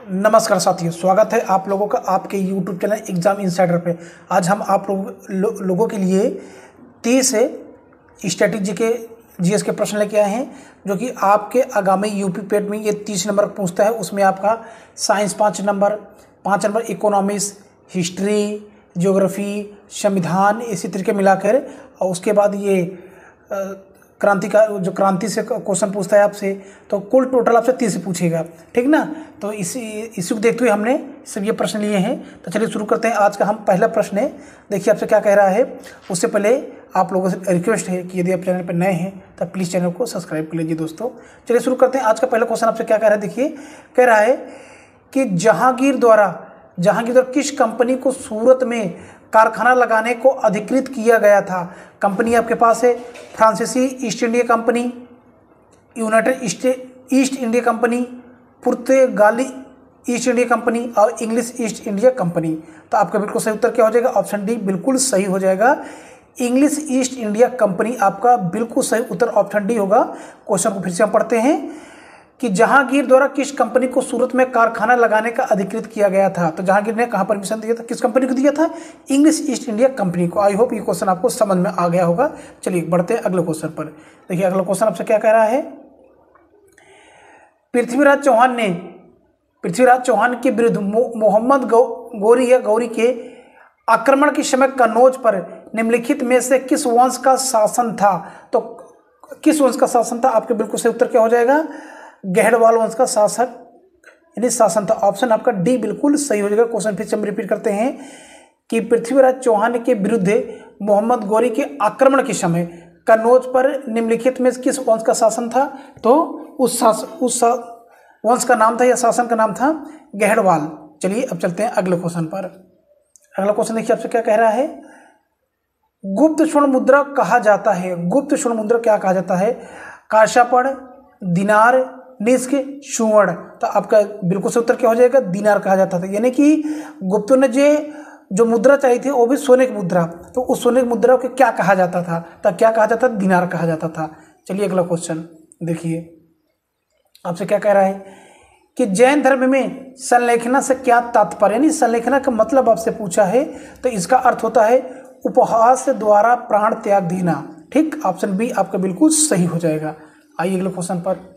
नमस्कार साथियों, स्वागत है आप लोगों का आपके YouTube चैनल एग्जाम इनसाइडर पे। आज हम आप लोगों के लिए 30 स्ट्रेटेजी के जीएस के प्रश्न लेके आए हैं, जो कि आपके आगामी यूपी पेट में ये 30 नंबर पूछता है। उसमें आपका science 5 number economics, history, geography, संविधान, इसी तरीके मिलाकर, और उसके बाद ये क्रांति से क्वेश्चन पूछता है आपसे। तो कुल टोटल आपसे 30 पूछेगा, ठीक ना। तो इसी को देखते हुए हमने सब ये प्रश्न लिए हैं। तो चलिए शुरू करते हैं। आज का हम पहला प्रश्न है, देखिए आपसे क्या कह रहा है। उससे पहले आप लोगों से रिक्वेस्ट है कि यदि आप चैनल पर नए हैं तो प्लीज़ चैनल को सब्सक्राइब कर लीजिए दोस्तों। चलिए शुरू करते हैं। आज का पहला क्वेश्चन आपसे क्या कह रहा है, देखिए कह रहा है कि जहांगीर द्वारा किस कंपनी को सूरत में कारखाना लगाने को अधिकृत किया गया था। कंपनी आपके पास है फ्रांसीसी east India company, United east India company, पुर्तगाली ईस्ट इंडिया कंपनी और इंग्लिश ईस्ट इंडिया कंपनी। तो आपका बिल्कुल सही उत्तर क्या हो जाएगा, ऑप्शन डी बिल्कुल सही हो जाएगा। इंग्लिश ईस्ट इंडिया कंपनी आपका बिल्कुल सही उत्तर ऑप्शन डी होगा। क्वेश्चन को फिर से हम पढ़ते हैं कि जहांगीर द्वारा किस कंपनी को सूरत में कारखाना लगाने का अधिकृत किया गया था। तो जहांगीर ने कहाँ परमिशन दिया था, किस कंपनी को दिया था, इंग्लिश ईस्ट इंडिया कंपनी को। आई होप ये क्वेश्चन आपको समझ में आ गया होगा। चलिए बढ़ते हैं अगले क्वेश्चन पर। देखिए अगला क्वेश्चन आपसे क्या कह रहा है, पृथ्वीराज चौहान के विरुद्ध मोहम्मद गौरी के आक्रमण के समय कन्नौज पर निम्नलिखित में से किस वंश का शासन था। तो किस वंश का शासन था, आपके बिल्कुल सही उत्तर क्या हो जाएगा, गहड़वाल वंश का शासन था। ऑप्शन आपका डी बिल्कुल सही हो जाएगा। क्वेश्चन फिर से हम रिपीट करते हैं कि पृथ्वीराज चौहान के विरुद्ध मोहम्मद गौरी के आक्रमण के समय कन्नौज पर निम्नलिखित में किस वंश का शासन था। तो उस वंश का नाम था या शासन का नाम था गहड़वाल। चलिए अब चलते हैं अगले क्वेश्चन पर। अगला क्वेश्चन देखिए आपसे क्या कह रहा है, गुप्त स्वर्ण मुद्रा कहा जाता है। गुप्त स्वर्ण मुद्रा क्या कहा जाता है, काशापड़, दिनार, निष्क, सुवर्ण। तो आपका बिल्कुल सही उत्तर क्या हो जाएगा, दिनार कहा जाता था। यानी कि गुप्तों ने जो मुद्रा चाहिए थी वो भी सोने की मुद्रा, तो उस सोने की मुद्रा को क्या कहा जाता था, तो क्या कहा जाता था, दिनार कहा जाता था। चलिए अगला क्वेश्चन देखिए आपसे क्या कह रहा है कि जैन धर्म में संलेखना से क्या तात्पर्य, यानी संलेखना का मतलब आपसे पूछा है। तो इसका अर्थ होता है उपहास द्वारा प्राण त्याग देना। ठीक, ऑप्शन बी आपका बिल्कुल सही हो जाएगा। आइए अगले क्वेश्चन पर।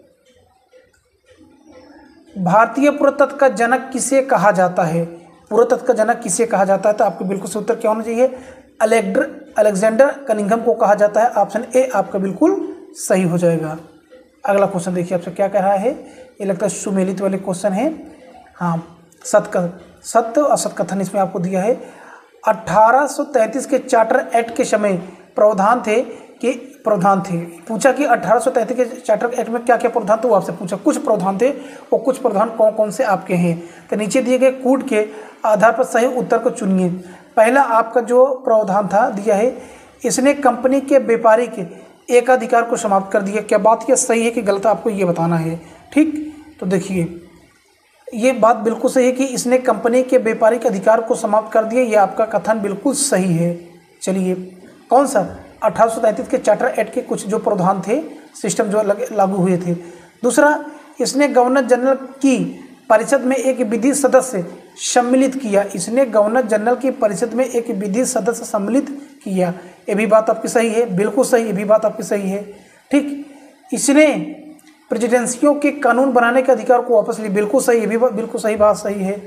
भारतीय पुरातत्व का जनक किसे कहा जाता है। पुरातत्व का जनक किसे कहा जाता है, तो आपको बिल्कुल सही उत्तर क्या होना चाहिए, अलेक्जेंडर कनिंघम को कहा जाता है। ऑप्शन ए आपका बिल्कुल सही हो जाएगा। अगला क्वेश्चन देखिए आपसे क्या कह रहा है, ये लगता है सुमेलित वाले क्वेश्चन है। हाँ, सत्य असत कथन इसमें आपको दिया है। 1833 के चार्टर एक्ट के समय प्रावधान थे। पूछा कि 1833 के चार्टर एक्ट में क्या क्या प्रावधान थे, वो आपसे पूछा। कुछ प्रावधान थे और कुछ प्रावधान कौन कौन से आपके हैं। तो नीचे दिए गए कूट के आधार पर सही उत्तर को चुनिए। पहला आपका जो प्रावधान था दिया है, इसने कंपनी के व्यापारिक एकाधिकार को समाप्त कर दिया। क्या बात यह सही है कि गलत, आपको ये बताना है। ठीक, तो देखिए ये बात बिल्कुल सही है कि इसने कंपनी के व्यापारिक अधिकार को समाप्त कर दिया। ये आपका कथन बिल्कुल सही है। चलिए कौन सा, 1833 के चार्टर एक्ट के कुछ जो प्रावधान थे, सिस्टम जो लागू हुए थे। दूसरा, इसने गवर्नर जनरल की परिषद में एक विधि सदस्य सम्मिलित किया। इसने गवर्नर जनरल की परिषद में एक विधि सदस्य सम्मिलित किया। ये भी बात आपकी सही है, बिल्कुल सही, ये भी बात आपकी सही है। ठीक, इसने प्रेसिडेंसियों के कानून बनाने के अधिकार को वापस लिया। बिल्कुल सही, ये भी बिल्कुल सही बात सही है।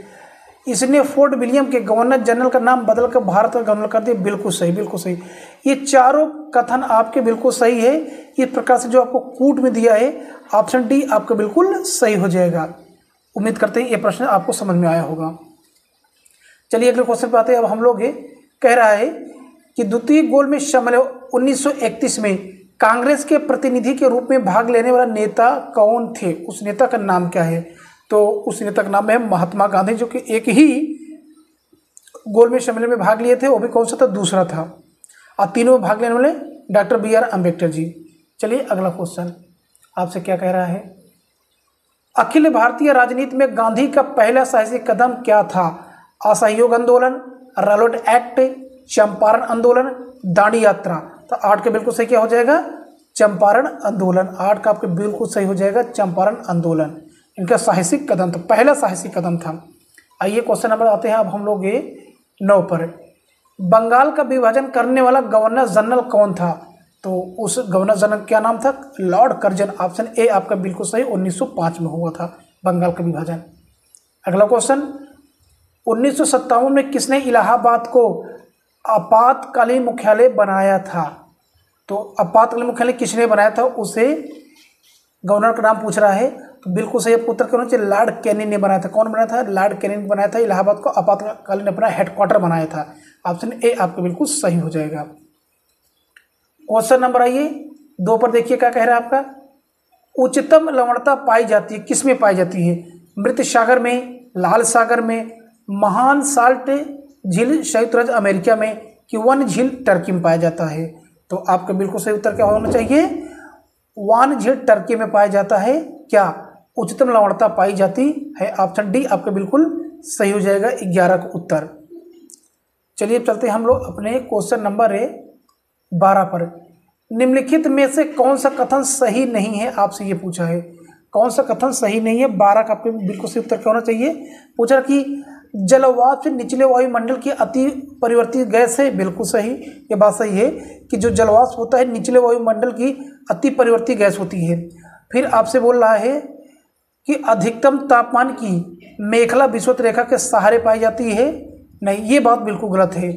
इसने फोर्ट विलियम के गवर्नर जनरल का नाम बदलकर भारत का गवर्नर कर दिया। बिल्कुल सही, बिल्कुल सही। ये चारों कथन आपके बिल्कुल सही है। इस प्रकार से जो आपको कूट में दिया है, ऑप्शन डी आपका बिल्कुल सही हो जाएगा। उम्मीद करते हैं ये प्रश्न आपको समझ में आया होगा। चलिए अगले क्वेश्चन पे आते हैं। अब हम लोग कह रहा है कि द्वितीय गोलमेज सम्मेलन 1931 में कांग्रेस के प्रतिनिधि के रूप में भाग लेने वाला नेता कौन थे। उस नेता का नाम क्या है, तो उस नेता का नाम है महात्मा गांधी, जो कि एक ही गोलमेज सम्मेलन में भाग लिए थे। वो भी कौन सा था, दूसरा था। और तीनों में भाग लेने वाले doctor B are Ambedkar ji. चलिए अगला क्वेश्चन आपसे क्या कह रहा है, अखिल भारतीय राजनीति में गांधी का पहला साहसिक कदम क्या था। असहयोग आंदोलन, रालोट एक्ट, चंपारण आंदोलन, दांडी यात्रा। तो 8 का बिल्कुल सही क्या हो जाएगा, चंपारण आंदोलन। 8 का आपके बिल्कुल सही हो जाएगा, चंपारण आंदोलन। इनका साहसिक कदम था, पहला साहसिक कदम था। आइए क्वेश्चन नंबर आते हैं अब हम लोग ये 9 पर। बंगाल का विभाजन करने वाला गवर्नर जनरल कौन था? तो उस गवर्नर जनरल क्या नाम था? Lord Curzon. ऑप्शन ए आपका बिल्कुल सही, 1905 में हुआ था बंगाल का विभाजन। अगला क्वेश्चन, 1957 में किसने इलाहाबाद को आपातकालीन मुख्यालय बनाया था? तो आपातकालीन मुख्यालय किसने बनाया था, उसे गवर्नर का नाम पूछ रहा है। तो बिल्कुल सही आपको उत्तर करना चाहिए, लॉर्ड कैनिंग ने बनाया था। कौन बनाया था? लॉर्ड कैनिंग ने बनाया था। इलाहाबाद को आपातकालीन अपना हेडक्वार्टर बनाया था। ऑप्शन ए आपका बिल्कुल सही हो जाएगा। क्वेश्चन नंबर आइए 2 पर देखिए क्या कह रहा है आपका। उच्चतम लवणता पाई जाती है, किस में पाई जाती है? मृत सागर में, लाल सागर में, महान साल्ट झील संयुक्त राज्य अमेरिका में, कि वन झील टर्की में पाया जाता है? तो आपका बिल्कुल सही उत्तर क्या होना चाहिए? वन झील टर्की में पाया जाता है। क्या उच्चतम लवणता पाई जाती है? ऑप्शन डी आपका बिल्कुल सही हो जाएगा, 11 का उत्तर। चलिए चलते हैं हम लोग अपने क्वेश्चन नंबर 12 पर। निम्नलिखित में से कौन सा कथन सही नहीं है, आपसे ये पूछा है। कौन सा कथन सही नहीं है? 12 का आपके बिल्कुल सही उत्तर क्या होना चाहिए? पूछा कि जलवाष्प से निचले वायुमंडल की अति परिवर्तित गैस है, बिल्कुल सही। ये बात सही है कि जो जलवाष्प होता है निचले वायुमंडल की अति परिवर्तित गैस होती है। फिर आपसे बोल रहा है कि अधिकतम तापमान की मेखला विषुवत रेखा के सहारे पाई जाती है। नहीं, ये बात बिल्कुल गलत है।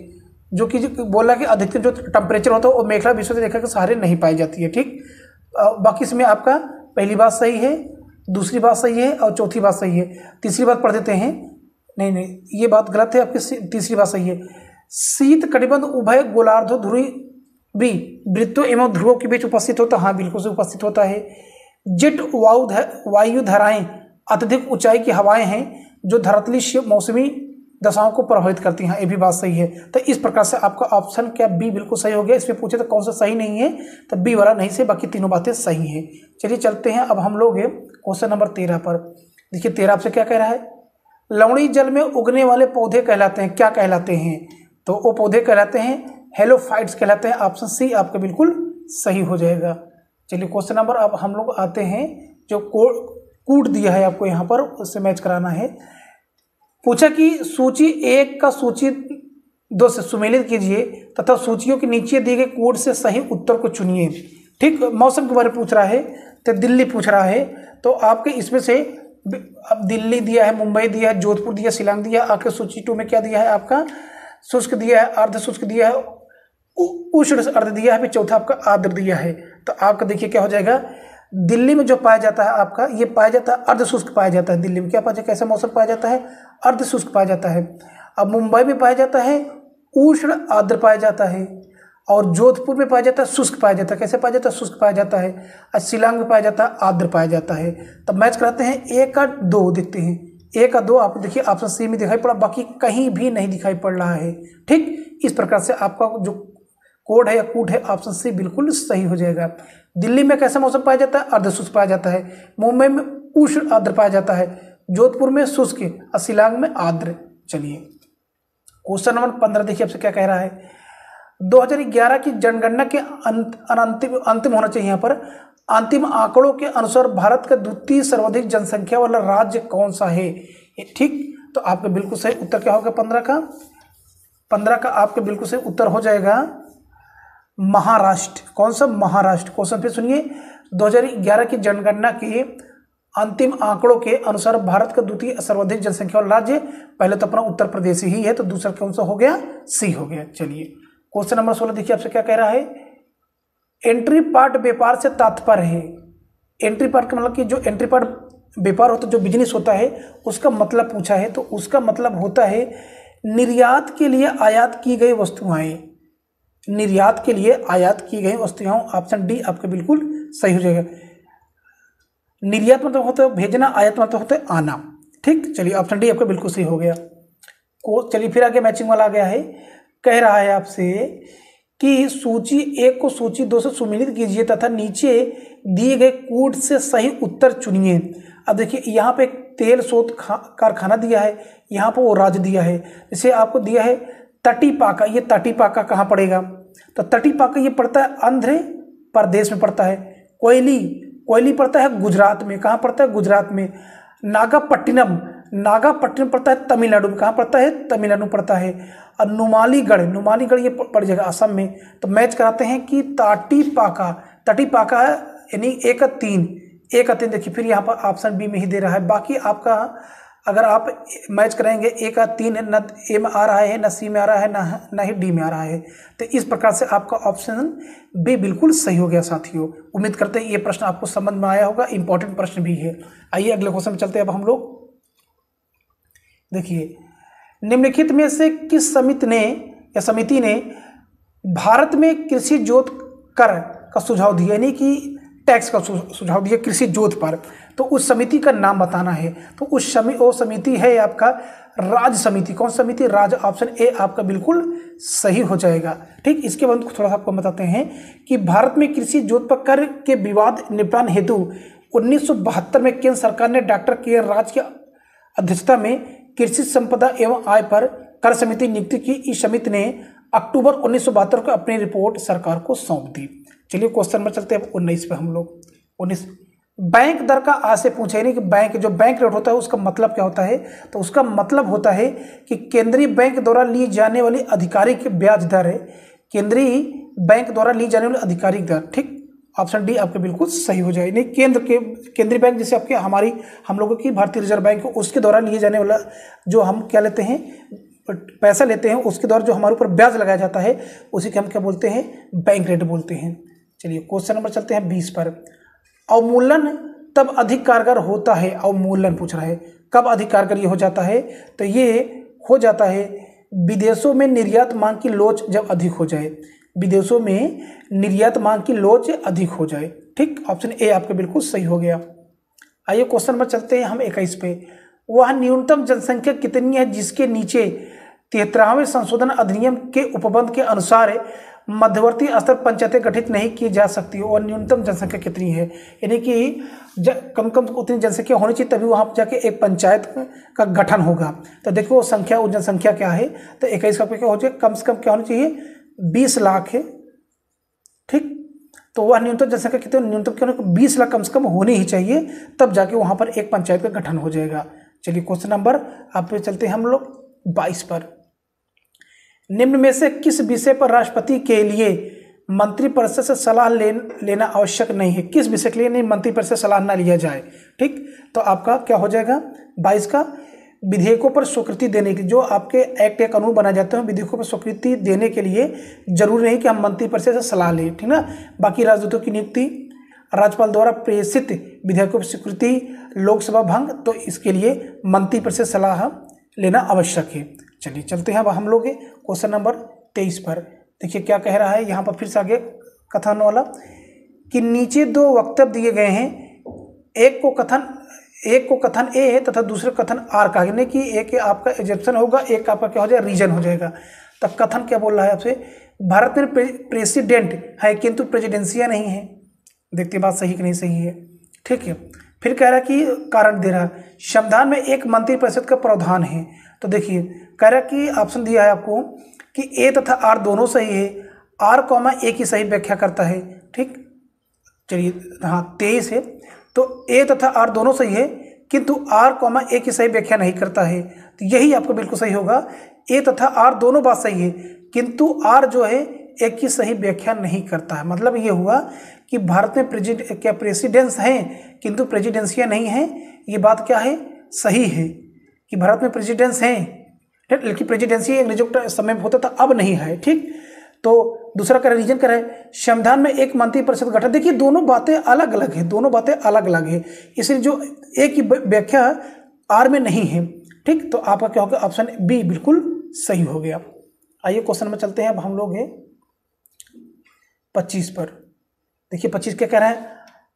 जो कि बोला कि अधिकतम जो टेम्परेचर होता है वो मेखला विषुवत रेखा के सहारे नहीं पाई जाती है। ठीक, बाकी इसमें आपका पहली बात सही है, दूसरी बात सही है और चौथी बात सही है। तीसरी बात पढ़ देते हैं। नहीं, ये बात गलत है आपकी, तीसरी बात सही है। शीत कटिबंध उभय गोलार्ध ध्रुवी भी वृत्तों एवं ध्रुवों के बीच उपस्थित होता है। हाँ, बिल्कुल से उपस्थित होता है। जेट वायु धाराएं अत्यधिक ऊंचाई की हवाएं हैं जो धरातलीय मौसमी दशाओं को प्रभावित करती हैं। ये भी बात सही है। तो इस प्रकार से आपका ऑप्शन क्या बी बिल्कुल सही हो गया। इसमें पूछे तो कौन सा सही नहीं है, तो बी वाला नहीं से बाकी तीनों बातें सही हैं। चलिए चलते हैं अब हम लोग क्वेश्चन नंबर 13 पर। देखिए 13 आपसे क्या कह रहा है। लवणीय जल में उगने वाले पौधे कहलाते हैं, क्या कहलाते हैं? तो वो पौधे कहलाते हैं हेलोफाइट्स कहलाते हैं। ऑप्शन सी आपका बिल्कुल सही हो जाएगा। चलिए क्वेश्चन नंबर अब हम लोग आते हैं, जो कोड दिया है आपको यहाँ पर उससे मैच कराना है। पूछा कि सूची 1 का सूची 2 से सुमेलित कीजिए तथा सूचियों के नीचे दिए गए कोड से सही उत्तर को चुनिए। ठीक, मौसम के बारे में पूछ रहा है तो दिल्ली पूछ रहा है। तो आपके इसमें से अब दिल्ली दिया है, मुंबई दिया है, जोधपुर दिया, शिलांग दिया। आपके सूची 2 में क्या दिया है? आपका शुष्क दिया है, अर्ध शुष्क दिया है, उष्ण अर्ध दिया है, फिर चौथा आपका आर्द्र दिया है। तो आपका देखिए क्या हो जाएगा। दिल्ली में जो पाया जाता है आपका, ये पाया जाता है अर्ध शुष्क पाया जाता है। दिल्ली में क्या पाया जाता है, कैसा मौसम पाया जाता है? अर्ध शुष्क पाया जाता है। अब मुंबई में पाया जाता है उष्ण आर्द्र पाया जाता है, और जोधपुर में पाया जाता है शुष्क पाया जाता है। कैसे पाया जाता है? शुष्क पाया जाता है। और शिलांग में पाया जाता है आर्द्र पाया जाता है। तब मैच कराते हैं 1 का 2 देखते हैं। 1 का 2 आप देखिए ऑप्शन सी में दिखाई पड़ा, बाकी कहीं भी नहीं दिखाई पड़ रहा है। ठीक, इस प्रकार से आपका जो कोड है या कूट है ऑप्शन सी बिल्कुल सही हो जाएगा। दिल्ली में कैसा मौसम पाया जाता है? अर्ध शुष्क पाया जाता है। मुंबई में उष्ण आर्द्र पाया जाता है। जोधपुर में शुष्क और शिलांग में आर्द्र। चलिए क्वेश्चन नंबर 15 देखिए आपसे क्या कह रहा है। 2011 की जनगणना के अंतिम होना चाहिए यहाँ पर। अंतिम आंकड़ों के अनुसार भारत का द्वितीय सर्वाधिक जनसंख्या वाला राज्य कौन सा है? ठीक, तो आपका बिल्कुल सही उत्तर क्या होगा? 15 का आपका बिल्कुल सही उत्तर हो जाएगा महाराष्ट्र। कौन सा? महाराष्ट्र। क्वेश्चन फिर सुनिए। 2011 की जनगणना के अंतिम आंकड़ों के अनुसार भारत का द्वितीय सर्वाधिक जनसंख्या वाला राज्य, पहले तो अपना उत्तर प्रदेश ही है, तो दूसरा कौन सा हो गया? सी हो गया। चलिए क्वेश्चन नंबर 16 देखिए आपसे क्या कह रहा है। एंट्री पार्ट व्यापार से तात्पर्य है। एंट्री पार्ट का मतलब कि जो एंट्री पार्ट व्यापार होता है, जो बिजनेस होता है, उसका मतलब पूछा है। तो उसका मतलब होता है निर्यात के लिए आयात की गई वस्तुएं। निर्यात के लिए आयात की गई वस्तुएं। ऑप्शन डी आपका बिल्कुल सही हो जाएगा। निर्यात मतलब होता है भेजना, आयात मतलब होता है आना। ठीक, चलिए ऑप्शन डी आपका बिल्कुल सही हो गया। चलिए फिर आगे मैचिंग वाला आ गया है। कह रहा है आपसे कि सूची 1 को सूची 2 से सुमेलित कीजिए तथा नीचे दिए गए कोड से सही उत्तर चुनिए। अब देखिए यहाँ पे एक तेल शोध कारखाना दिया है, यहाँ पर वो राज्य दिया है। जैसे आपको दिया है तटीपाका। ये तटीपाका कहाँ पड़ेगा? तो तटीपाका ये पड़ता है आंध्र प्रदेश में पड़ता है। कोयली पड़ता है गुजरात में। कहाँ पड़ता है? गुजरात में। नागापट्टिनम, नागापट्टिनम पड़ता है तमिलनाडु में, कहाँ पड़ता है, तमिलनाडु पड़ता है। और नुमालीगढ़, नुमालीगढ़ ये पड़ जाएगा असम में। तो मैच कराते हैं कि ताटीपाका, तटीपाका है यानी 1 का 3, 1 का 3 देखिए, फिर यहाँ पर ऑप्शन बी में ही दे रहा है। बाकी आपका अगर आप मैच कराएंगे 1 का 3 है, न ए में आ रहा है, न सी में आ रहा है, ना ही डी में आ रहा है। तो इस प्रकार से आपका ऑप्शन बी बिल्कुल सही हो गया साथियों। उम्मीद करते हैं ये प्रश्न आपको समझ में आया होगा, इंपॉर्टेंट प्रश्न भी है। आइए अगले क्वेश्चन में चलते हैं अब हम लोग। देखिए, निम्नलिखित में से किस समिति ने भारत में कृषि जोत कर का सुझाव दिया, यानी कि टैक्स का सुझाव दिया कृषि जोत पर। तो उस समिति का नाम बताना है। तो वो समिति है आपका राज्य समिति। कौन समिति, राज्य। ऑप्शन ए आपका बिल्कुल सही हो जाएगा। ठीक, इसके बाद थोड़ा सा आपको बताते हैं कि भारत में कृषि जोत पर कर के विवाद निपटान हेतु 1972 में केंद्र सरकार ने डॉक्टर के राज की अध्यक्षता में कृषि संपदा एवं आय पर कर समिति नियुक्त की। इस समिति ने अक्टूबर 1972 को अपनी रिपोर्ट सरकार को सौंप दी। चलिए क्वेश्चन में चलते हैं 19 पे हम लोग। 19, बैंक दर का आज से पूछे, नहीं कि बैंक रेट होता है उसका मतलब क्या होता है। तो उसका मतलब होता है कि केंद्रीय बैंक द्वारा ली जाने वाली आधिकारिक ब्याज दर है, केंद्रीय बैंक द्वारा ली जाने वाली आधिकारिक दर। ठीक, ऑप्शन डी आपके बिल्कुल सही हो जाए। नहीं, केंद्रीय बैंक जैसे आपके हम लोगों की भारतीय रिजर्व बैंक है, उसके द्वारा लिए जाने वाला जो हम क्या लेते हैं, पैसा लेते हैं, उसके द्वारा जो हमारे ऊपर ब्याज लगाया जाता है उसी के हम क्या बोलते हैं, बैंक रेट बोलते हैं। चलिए क्वेश्चन नंबर चलते हैं 20 पर। अवमूल्यन तब अधिक कारगर होता है, अवमूल्यन पूछ रहा है कब अधिक कारगर ये हो जाता है। तो ये हो जाता है विदेशों में निर्यात मांग की लोच जब अधिक हो जाए, विदेशों में निर्यात मांग की लोच अधिक हो जाए। ठीक, ऑप्शन ए आपके बिल्कुल सही हो गया। आइए क्वेश्चन नंबर चलते हैं हम 21 पे। वह न्यूनतम जनसंख्या कितनी है जिसके नीचे 73वें संशोधन अधिनियम के उपबंध के अनुसार मध्यवर्ती स्तर पंचायतें गठित नहीं की जा सकती और न्यूनतम जनसंख्या कितनी है, यानी कि कम उतनी जनसंख्या होनी चाहिए तभी वहाँ जाके एक पंचायत का गठन होगा। तो देखो वो संख्या, वो जनसंख्या क्या है। तो 21 का क्या हो जाए, कम से कम क्या होनी चाहिए, 20 लाख है। ठीक, तो वह न्यूनतम जनसंख्या कितनी, न्यूनतम क्या होना, 20 लाख कम से कम होनी ही चाहिए, तब जाके वहाँ पर एक पंचायत का गठन हो जाएगा। चलिए क्वेश्चन नंबर आप पे चलते हैं हम लोग 22 पर। निम्न में से किस विषय पर राष्ट्रपति के लिए मंत्रिपरिषद से सलाह लेना आवश्यक नहीं है, किस विषय के लिए नहीं मंत्रिपरिषद से सलाह ना लिया जाए। ठीक, तो आपका क्या हो जाएगा 22 का, विधेयकों पर स्वीकृति देने के, जो आपके एक्ट या कानून बनाए जाते हैं विधेयकों पर स्वीकृति देने के लिए जरूरी नहीं कि हम मंत्रिपरिषद से सलाह लें। ठीक ना, बाकी राजदूतों की नियुक्ति, राज्यपाल द्वारा प्रेषित विधेयकों पर स्वीकृति, लोकसभा भंग, तो इसके लिए मंत्रिपरिषद सलाह लेना आवश्यक है। चलिए चलते हैं अब हम लोग क्वेश्चन नंबर 23 पर। देखिए क्या कह रहा है यहाँ पर, फिर से आगे कथन वाला कि नीचे 2 वक्तव्य दिए गए हैं, एक को कथन ए है तथा दूसरे कथन आर का, यानी कि एक आपका एग्जेप्शन होगा, एक आपका क्या हो जाएगा, रीजन हो जाएगा। तब कथन क्या बोल रहा है आपसे, भारत में प्रेसिडेंट है किंतु प्रेसिडेंसियाँ नहीं है। देखते बात सही कि नहीं सही है। ठीक है, फिर कह रहा है कि कारण दे रहा है, संविधान में एक मंत्रिपरिषद का प्रावधान है। तो देखिए कह रहा है कि ऑप्शन दिया है आपको कि ए तथा आर दोनों सही है, आर कॉमा ए की सही व्याख्या करता है। ठीक, चलिए हाँ 23 है, तो ए तथा आर दोनों सही है किंतु आर कॉमा ए की सही व्याख्या नहीं करता है। तो यही आपको बिल्कुल सही होगा, ए तथा आर दोनों बात सही है किंतु आर जो है ए की सही व्याख्या नहीं करता है। मतलब ये हुआ कि भारत में प्रेसिडेंस हैं किंतु प्रेसिडेंसियाँ नहीं हैं। ये बात क्या है, सही है कि भारत में प्रेसिडेंस हैं लेकिन प्रेसिडेंसी अंग्रेजों के समय में होता था, अब नहीं है। ठीक, तो दूसरा का रीजन क्या है, संविधान में एक मंत्रिपरिषद गठन। देखिए दोनों बातें अलग अलग है, दोनों बातें अलग अलग है, इसलिए जो एक ही व्याख्या आर में नहीं है। ठीक, तो आपका क्या होगा, ऑप्शन बी बिल्कुल सही हो गया। आइए क्वेश्चन में चलते हैं अब हम लोग 25 पर। देखिए 25 क्या कह रहा है,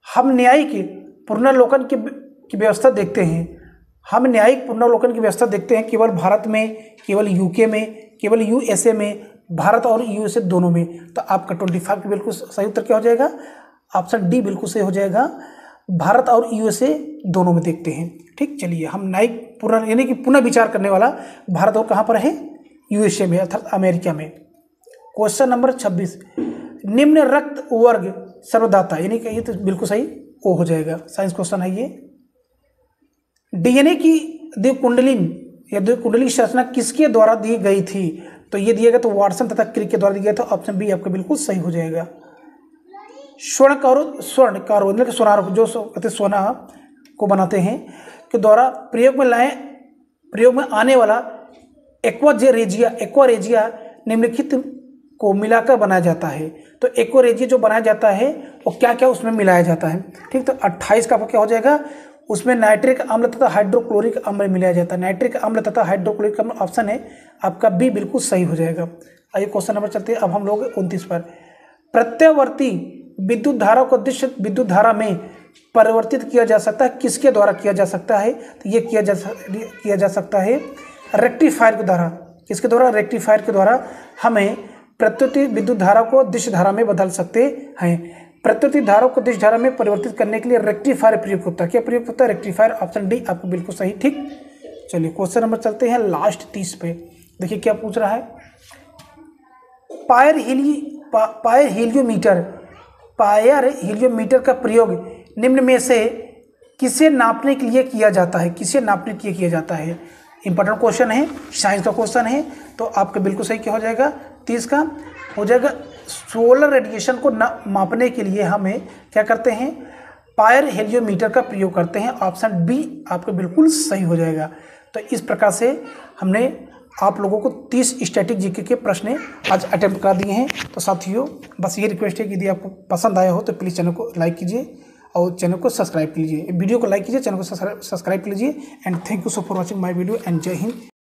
हम न्यायिक पुनर्लोकन की व्यवस्था देखते हैं, हम न्यायिक पुनर्लोकन की व्यवस्था देखते हैं केवल भारत में, केवल यूके में, केवल यूएसए में, भारत और यूएसए दोनों में। तो आपका 25 बिल्कुल सही उत्तर क्या हो जाएगा, ऑप्शन डी बिल्कुल सही हो जाएगा, भारत और यूएसए दोनों में देखते हैं। ठीक, चलिए हम न्यायिक पुनः यानी कि पुनः विचार करने वाला भारत और कहाँ पर है, यूएसए में अर्थात अमेरिका में। क्वेश्चन नंबर 26, निम्न रक्त वर्ग सर्वदाता, यानी कि ये तो बिल्कुल सही ओ हो जाएगा, साइंस क्वेश्चन है ये। डीएनए की द्विकुंडली या द्विकुंडली संरचना किसके द्वारा दी गई थी? तो ये दिया गया तो वाटसन तथा क्रिक के द्वारा दिया गया था। ऑप्शन बी आपका बिल्कुल सही हो जाएगा। स्वर्णकारों मतलब कि सोनार जो कहते सोना को बनाते हैं के द्वारा प्रयोग में आने वाला एक्वारेजिया निम्नलिखित को मिलाकर बनाया जाता है। तो एक्वारेजिया जो बनाया जाता है वो क्या क्या उसमें मिलाया जाता है? ठीक, तो 28 का आपका क्या हो जाएगा? उसमें नाइट्रिक अम्ल तथा हाइड्रोक्लोरिक अम्ल मिलाया जाता है। नाइट्रिक अम्ल तथा हाइड्रोक्लोरिक अम्ल ऑप्शन है आपका बी बिल्कुल सही हो जाएगा। आइए क्वेश्चन नंबर चलते हैं अब हम लोग 29 पर। प्रत्यावर्ती विद्युत धारा को अदिश विद्युत धारा में परिवर्तित किया जा सकता है, किसके द्वारा किया जा सकता है? तो ये किया जा सकता है रेक्टिफायर के द्वारा। किसके द्वारा? रेक्टिफायर के द्वारा हमें प्रत्यावर्ती विद्युत धारा को दिश धारा में बदल सकते हैं। प्रत्यावर्ती धारा को दिश धारा में परिवर्तित करने के लिए रेक्टिफायर प्रयोग होता है। क्या प्रयोग होता है? रेक्टिफायर। ऑप्शन डी आपको बिल्कुल सही। ठीक, चलिए क्वेश्चन नंबर चलते हैं लास्ट 30 पे। देखिए क्या पूछ रहा है। पायर हीलियोमीटर का प्रयोग निम्न में से किसे नापने के लिए किया जाता है? किसे नापने के लिए किया जाता है? इंपॉर्टेंट क्वेश्चन है, साइंस का क्वेश्चन है, तो आपका बिल्कुल सही क्या हो जाएगा? 30 का हो जाएगा। सोलर रेडिएशन को मापने के लिए हमें क्या करते हैं? पायर हीलियोमीटर का प्रयोग करते हैं। ऑप्शन बी आपका बिल्कुल सही हो जाएगा। तो इस प्रकार से हमने आप लोगों को 30 स्टैटिक जीके के प्रश्न आज अटेम्प्ट करा दिए हैं। तो साथियों बस ये रिक्वेस्ट है कि यदि आपको पसंद आया हो तो प्लीज़ चैनल को लाइक कीजिए और चैनल को सब्सक्राइब कीजिए। वीडियो को लाइक कीजिए, चैनल को सब्सक्राइब कीजिए। And thank you so for watching my video and जय हिंद।